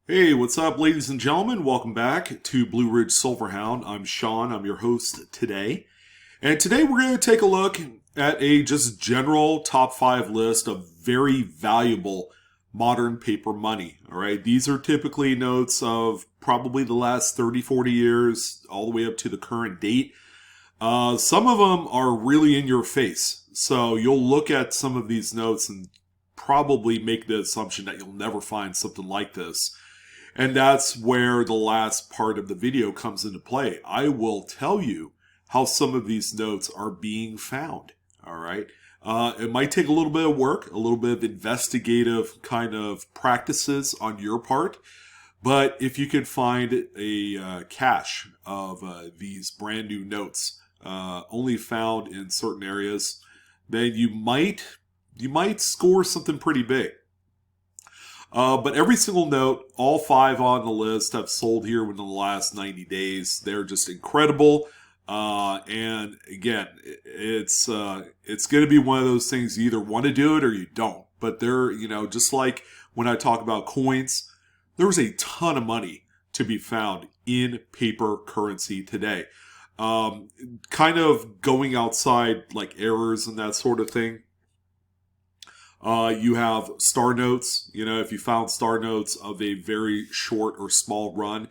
Hey, what's up, ladies and gentlemen? Welcome back to Blue Ridge Silverhound. I'm Sean. I'm your host today. And today we're going to take a look at a just general top 5 list of very valuable modern paper money. All right. These are typically notes of probably the last 30, 40 years, all the way up to the current date. Some of them are really in your face. So you'll look at some of these notes and probably make the assumption that you'll never find something like this. And that's where the last part of the video comes into play. I will tell you how some of these notes are being found. All right. It might take a little bit of work, a little bit of investigative kind of practices on your part. But if you can find a cache of these brand new notes, only found in certain areas, then you might score something pretty big. But every single note, all 5 on the list have sold here within the last 90 days. They're just incredible. And again, it's going to be one of those things you either want to do it or you don't. But they're, just like when I talk about coins, there's a ton of money to be found in paper currency today. Kind of going outside like errors and that sort of thing. You have star notes. If you found star notes of a very short or small run,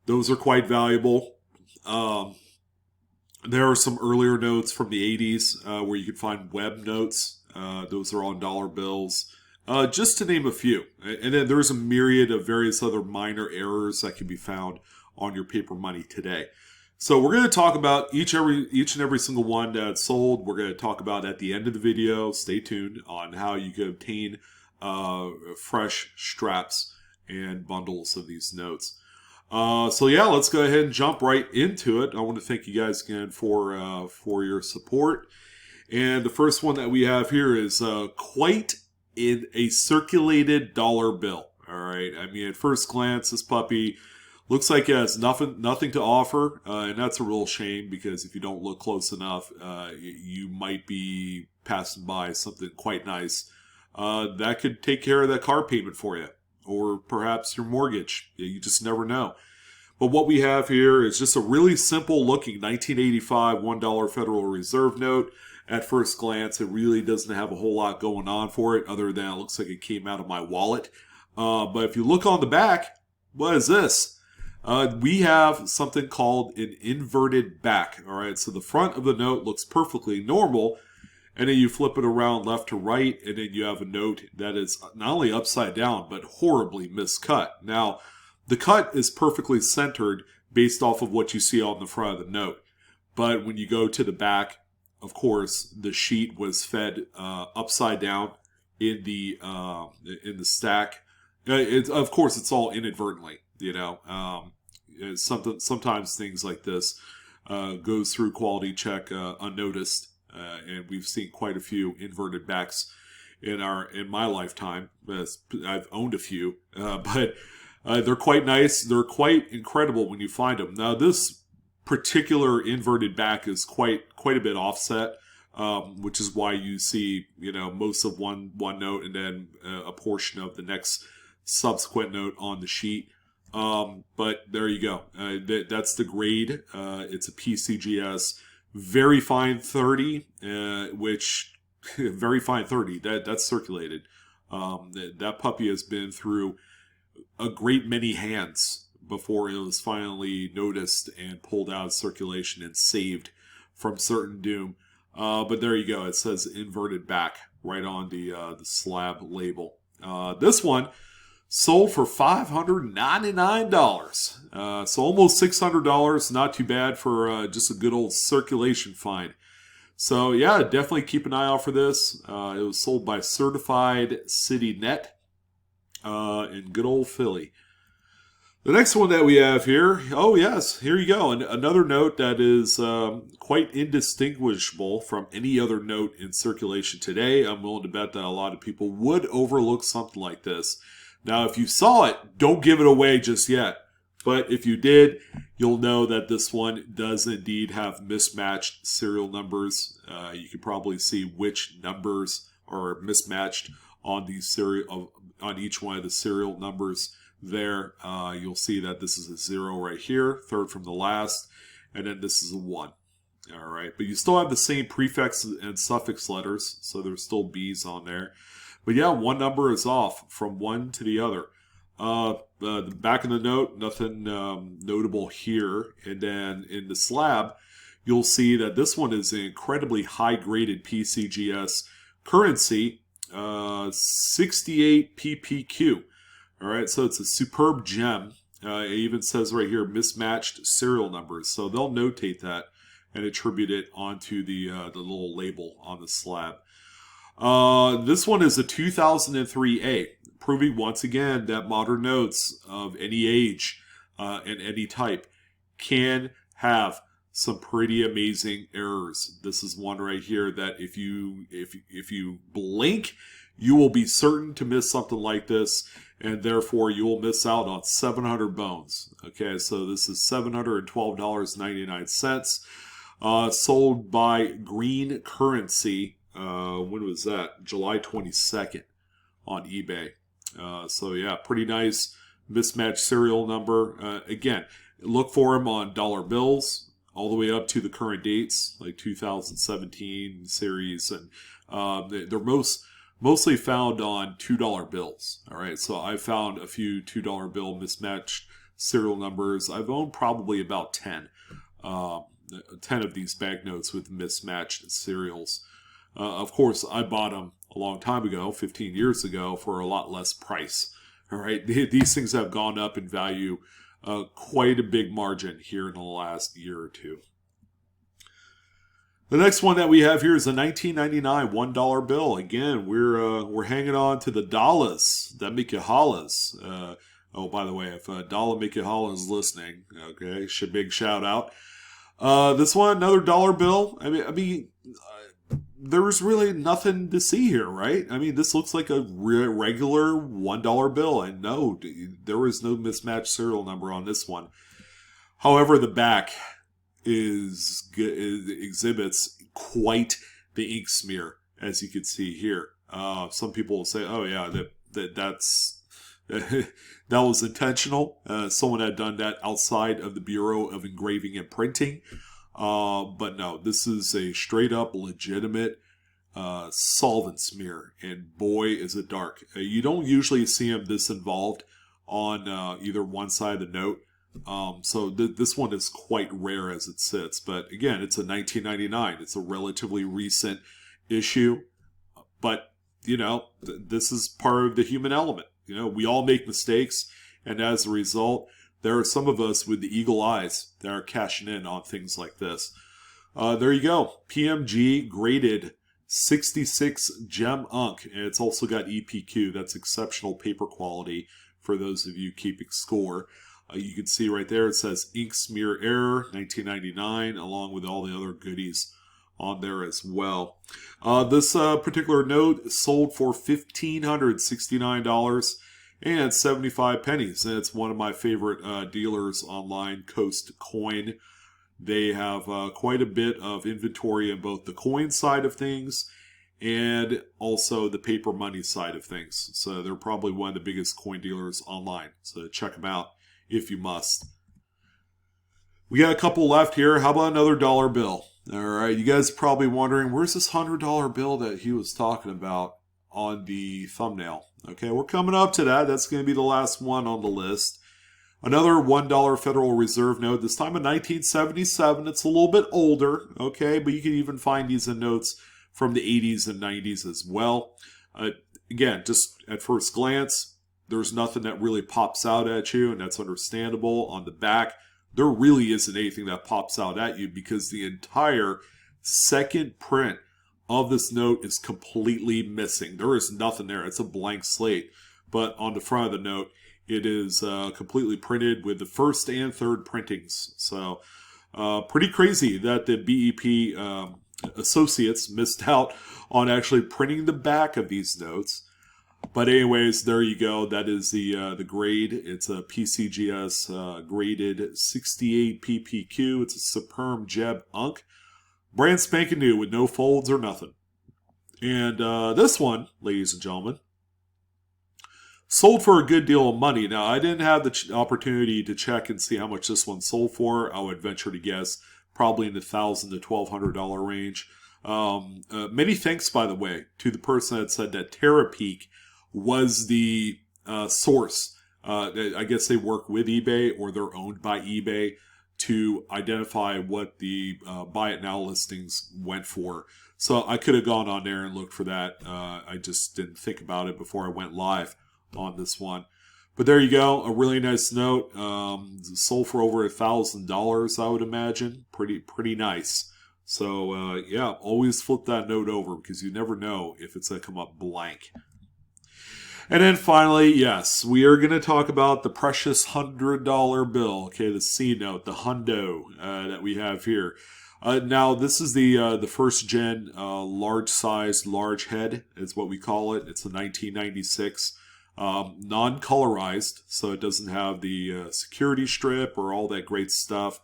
those are quite valuable. There are some earlier notes from the 80s where you can find web notes. Those are on dollar bills, just to name a few. And then there's a myriad of various other minor errors that can be found on your paper money today. So we're going to talk about each and every single one that's sold. We're going to talk about at the end of the video. Stay tuned on how you can obtain fresh straps and bundles of these notes. So yeah, let's go ahead and jump right into it. I want to thank you guys again for your support. And the first one that we have here is quite in a circulated dollar bill. All right. I mean, at first glance, this puppy looks like it has nothing to offer, and that's a real shame because if you don't look close enough, you might be passing by something quite nice that could take care of that car payment for you, or perhaps your mortgage. You just never know. But what we have here is just a really simple looking 1985 $1 Federal Reserve note. At first glance, it really doesn't have a whole lot going on for it, other than it looks like it came out of my wallet. But if you look on the back, what is this? We have something called an inverted back. All right, so the front of the note looks perfectly normal, and then you flip it around left to right, and then you have a note that is not only upside down, but horribly miscut. Now, the cut is perfectly centered based off of what you see on the front of the note. But when you go to the back, of course, the sheet was fed upside down in the stack. Of course, it's all inadvertently. Sometimes things like this goes through quality check unnoticed, and we've seen quite a few inverted backs in my lifetime. I've owned a few, but they're quite nice. They're quite incredible when you find them. Now, this particular inverted back is quite a bit offset, which is why you see most of one note and then a portion of the next subsequent note on the sheet. But there you go. That's the grade. It's a PCGS very fine 30, which very fine 30. That's circulated. That puppy has been through a great many hands before it was finally noticed and pulled out of circulation and saved from certain doom. But there you go. It says inverted back right on the slab label. This one sold for $599. So almost $600. Not too bad for just a good old circulation find. So yeah, definitely keep an eye out for this. It was sold by Certified City Net in good old Philly. The next one that we have here, oh yes, here you go. Another note that is quite indistinguishable from any other note in circulation today. I'm willing to bet that a lot of people would overlook something like this. Now, if you saw it, don't give it away just yet. But if you did, you'll know that this one does indeed have mismatched serial numbers. You can probably see which numbers are mismatched on these on each one of the serial numbers there. You'll see that this is a 0 right here, third from the last, and then this is a 1. All right, but you still have the same prefix and suffix letters, so there's still B's on there. But yeah, one number is off from one to the other. The back of the note, nothing notable here. And then in the slab, you'll see that this one is an incredibly high-graded PCGS currency, 68 PPQ. All right, so it's a superb gem. It even says right here, mismatched serial numbers. So they'll notate that and attribute it onto the little label on the slab. This one is a 2003A, proving once again that modern notes of any age and any type can have some pretty amazing errors. This is one right here that if you blink, you will be certain to miss something like this, and therefore you will miss out on 700 bones. Okay, so this is $712.99. Sold by Green Currency. When was that? July 22nd on eBay. So yeah, pretty nice mismatched serial number. Again, look for them on dollar bills all the way up to the current dates, like 2017 series, and they're mostly found on $2 bills. All right, so I found a few $2 bill mismatched serial numbers. I've owned probably about 10 of these banknotes with mismatched serials. Of course, I bought them a long time ago, 15 years ago, for a lot less price. All right, these things have gone up in value quite a big margin here in the last year or two. The next one that we have here is a 1999 $1 bill. Again, we're hanging on to the dollars that make you hollers. Oh, by the way, if Dollar Make You Holler is listening, okay, big shout out. This one, another dollar bill. I mean, there's really nothing to see here, right? I mean, this looks like a regular $1 bill, and no, there was no mismatched serial number on this one. However, the back exhibits quite the ink smear, as you can see here. Some people will say, "Oh yeah, that's that was intentional. Someone had done that outside of the Bureau of Engraving and Printing." But no, this is a straight up legitimate solvent smear, and boy is it dark. You don't usually see them this involved on either one side of the note. So this one is quite rare as it sits. But again, it's a 1999. It's a relatively recent issue. But, you know, this is part of the human element. You know, we all make mistakes, and as a result, there are some of us with the eagle eyes that are cashing in on things like this. There you go. PMG graded 66 gem unk, and it's also got EPQ. That's exceptional paper quality for those of you keeping score. You can see right there it says ink smear error 1999, along with all the other goodies on there as well. This particular note sold for $1,569.75, and it's one of my favorite dealers online, Coast Coin. They have quite a bit of inventory in both the coin side of things and also the paper money side of things. So they're probably one of the biggest coin dealers online. So check them out if you must. We got a couple left here. How about another dollar bill? All right, you guys are probably wondering, where's this $100 bill that he was talking about on the thumbnail? Okay, we're coming up to that. That's going to be the last one on the list. Another $1 Federal Reserve note, this time in 1977. It's a little bit older, okay, but you can even find these in notes from the 80s and 90s as well. Again, just at first glance, there's nothing that really pops out at you, and that's understandable. On the back, there really isn't anything that pops out at you because the entire second print of this note is completely missing. There is nothing there. It's a blank slate. But on the front of the note, it is completely printed with the first and third printings. So pretty crazy that the BEP associates missed out on actually printing the back of these notes. But anyways, there you go. That is the grade. It's a PCGS graded 68 PPQ. It's a superb Jeb Unk. Brand spanking new with no folds or nothing. And this one, ladies and gentlemen, sold for a good deal of money. Now, I didn't have the opportunity to check and see how much this one sold for. I would venture to guess probably in the $1,000 to $1,200 range. Many thanks, by the way, to the person that said that TerraPeak was the source. I guess they work with eBay or they're owned by eBay to identify what the buy it now listings went for. So I could have gone on there and looked for that. I just didn't think about it before I went live on this one. But there you go. A really nice note. Sold for over $1,000, I would imagine. Pretty nice. So yeah, always flip that note over because you never know if it's going to come up blank. And then finally, yes, we are going to talk about the precious $100 bill. Okay, the C note, the hundo that we have here. Now, this is the first gen large size, large head is what we call it. It's a 1996, non-colorized, so it doesn't have the security strip or all that great stuff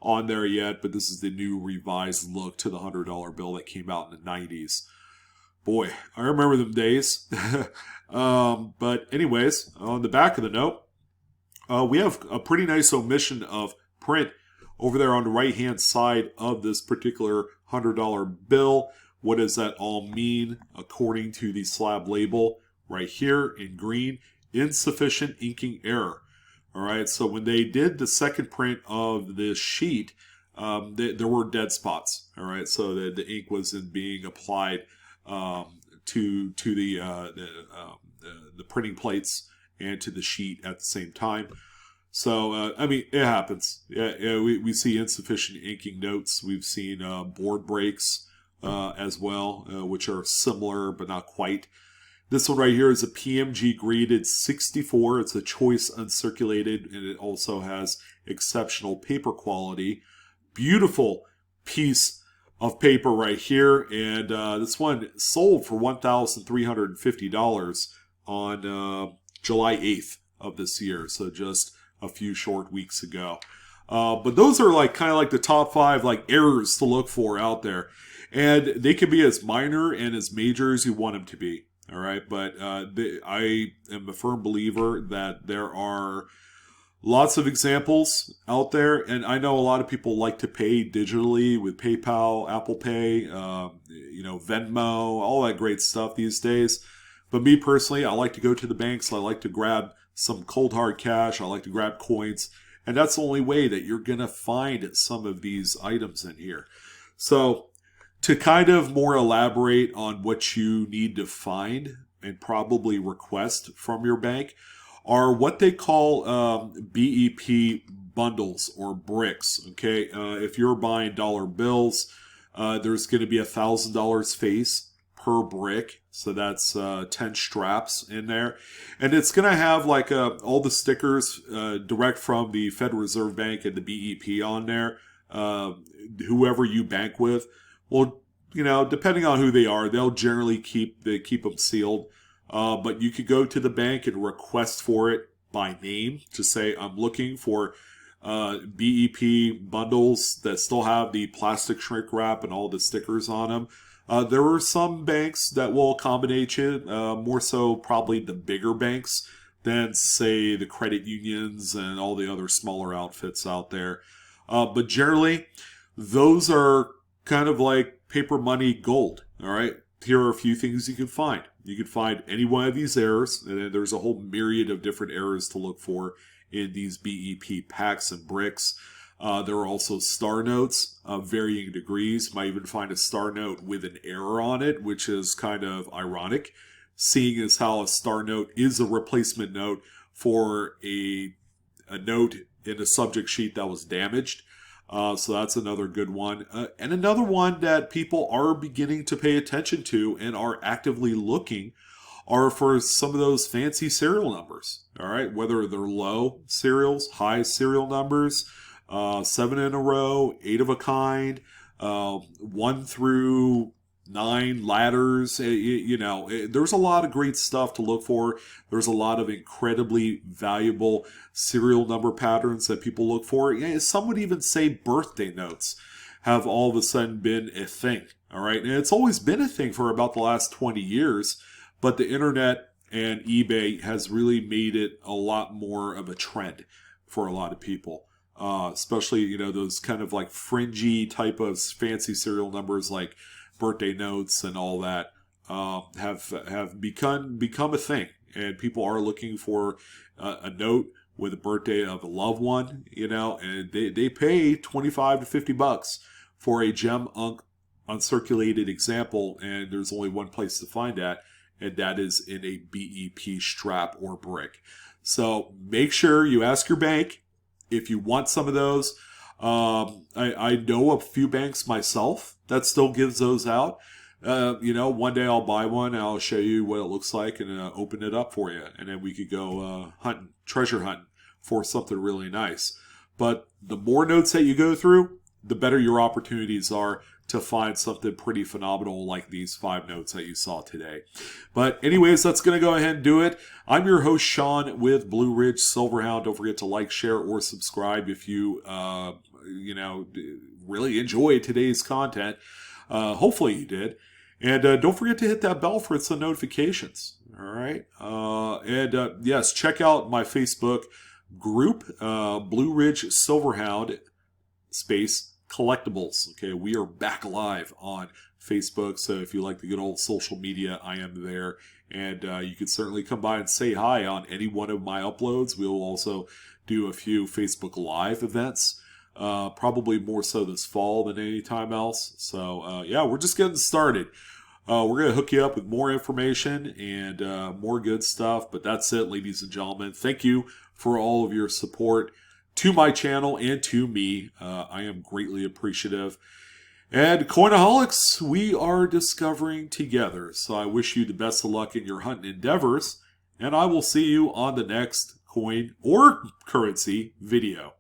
on there yet. But this is the new revised look to the $100 bill that came out in the 90s. Boy, I remember them days. But anyways, on the back of the note, we have a pretty nice omission of print over there on the right-hand side of this particular $100 bill. What does that all mean? According to the slab label right here in green, insufficient inking error. All right, so when they did the second print of this sheet, there were dead spots. All right, so the ink wasn't being applied to the printing plates and to the sheet at the same time. So, I mean, it happens. Yeah, we see insufficient inking notes. We've seen board breaks as well, which are similar but not quite. This one right here is a PMG graded 64. It's a choice uncirculated, and it also has exceptional paper quality. Beautiful piece of paper right here, and this one sold for $1,350 on July 8th of this year, so just a few short weeks ago. But those are like kind of like the top 5 like errors to look for out there, and they can be as minor and as major as you want them to be. All right, but I am a firm believer that there are lots of examples out there, and I know a lot of people like to pay digitally with PayPal, Apple Pay, Venmo, all that great stuff these days. But me personally, I like to go to the banks. I like to grab some cold hard cash. I like to grab coins, and that's the only way that you're going to find some of these items in here. So to kind of more elaborate on what you need to find and probably request from your bank are what they call BEP bundles or bricks. Okay, if you're buying dollar bills, there's going to be $1,000 face per brick, so that's 10 straps in there, and it's going to have like all the stickers direct from the Federal Reserve Bank and the BEP on there. Whoever you bank with, well, depending on who they are, they'll generally keep them sealed. But you could go to the bank and request for it by name to say, I'm looking for BEP bundles that still have the plastic shrink wrap and all the stickers on them. There are some banks that will accommodate you, more so probably the bigger banks than, say, the credit unions and all the other smaller outfits out there. But generally, those are kind of like paper money gold, all right? Here are a few things you can find. You can find any one of these errors, and then there's a whole myriad of different errors to look for in these BEP packs and bricks. There are also star notes of varying degrees. You might even find a star note with an error on it, which is kind of ironic, seeing as how a star note is a replacement note for a note in a subject sheet that was damaged. So that's another good one. And another one that people are beginning to pay attention to and are actively looking are for some of those fancy serial numbers. All right, whether they're low serials, high serial numbers, 7 in a row, 8 of a kind, 1 through 9 ladders. There's a lot of great stuff to look for. There's a lot of incredibly valuable serial number patterns that people look for. Some would even say birthday notes have all of a sudden been a thing. All right, and it's always been a thing for about the last 20 years, but the internet and eBay has really made it a lot more of a trend for a lot of people. Especially, you know, those kind of like fringy type of fancy serial numbers like birthday notes and all that have become a thing, and people are looking for a note with a birthday of a loved one, you know, and they pay $25 to $50 for a gem uncirculated example, and there's only one place to find that, and that is in a BEP strap or brick. So make sure you ask your bank if you want some of those. I know a few banks myself that still gives those out. You know, one day I'll buy one and I'll show you what it looks like and open it up for you. And then we could go hunting, treasure hunting for something really nice. But the more notes that you go through, the better your opportunities are to find something pretty phenomenal like these 5 notes that you saw today. But anyways, that's going to go ahead and do it. I'm your host, Sean, with Blue Ridge Silverhound. Don't forget to like, share, or subscribe if you, really enjoyed today's content. Hopefully you did. And don't forget to hit that bell for some notifications. All right. Yes, check out my Facebook group, Blue Ridge Silverhound space collectibles. Okay, we are back live on Facebook, so if you like the good old social media, I am there, and you can certainly come by and say hi on any one of my uploads. We'll also do a few Facebook Live events, probably more so this fall than any time else. So yeah, we're just getting started. We're going to hook you up with more information and more good stuff, but that's it, ladies and gentlemen. Thank you for all of your support to my channel and to me. I am greatly appreciative. And Coinaholics, we are discovering together. So I wish you the best of luck in your hunting endeavors, and I will see you on the next coin or currency video.